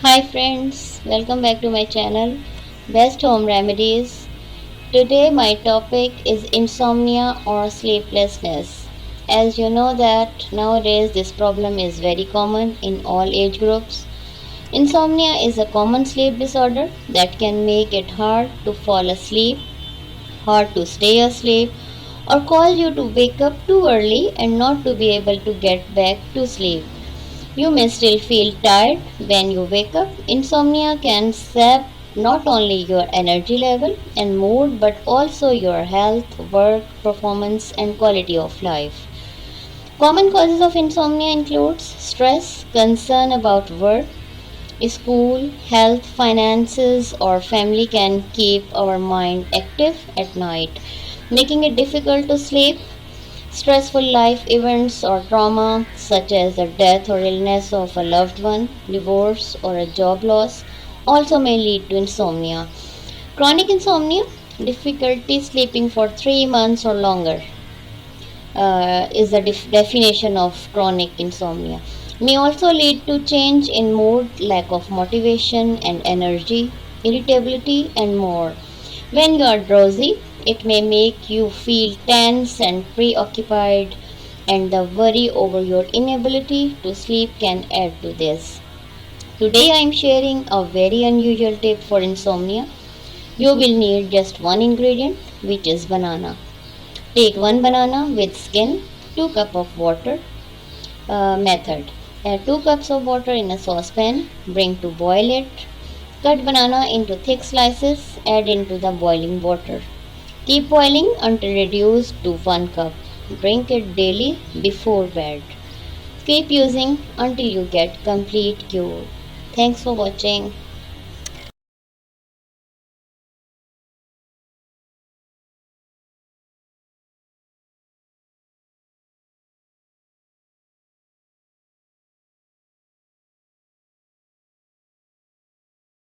Hi friends, welcome back to my channel Best Home Remedies. Today my topic is insomnia or sleeplessness. As you know that nowadays this problem is very common in all age groups. Insomnia is a common sleep disorder that can make it hard to fall asleep, hard to stay asleep, or cause you to wake up too early and not to be able to get back to sleep. You may still feel tired when you wake up. Insomnia can sap not only your energy level and mood but also your health, work, performance, and quality of life. Common causes of insomnia includes stress, concern about work, school, health, finances, or family can keep our mind active at night, making it difficult to sleep. Stressful life events or trauma, such as the death or illness of a loved one, divorce, or a job loss, also may lead to insomnia. Chronic insomnia, difficulty sleeping for 3 months or longer, is the definition of chronic insomnia. May also lead to change in mood, lack of motivation and energy, irritability, and more. When you are drowsy, it may make you feel tense and preoccupied, and the worry over your inability to sleep can add to this. Today I am sharing a very unusual tip for insomnia. You will need just one ingredient, which is banana. Take one banana with skin, 2 cups of water. Method: add 2 cups of water in a saucepan, bring to boil it. Cut banana into thick slices, add into the boiling water. Keep boiling until reduced to 1 cup. Drink it daily before bed. Keep using until you get complete cure. Thanks for watching.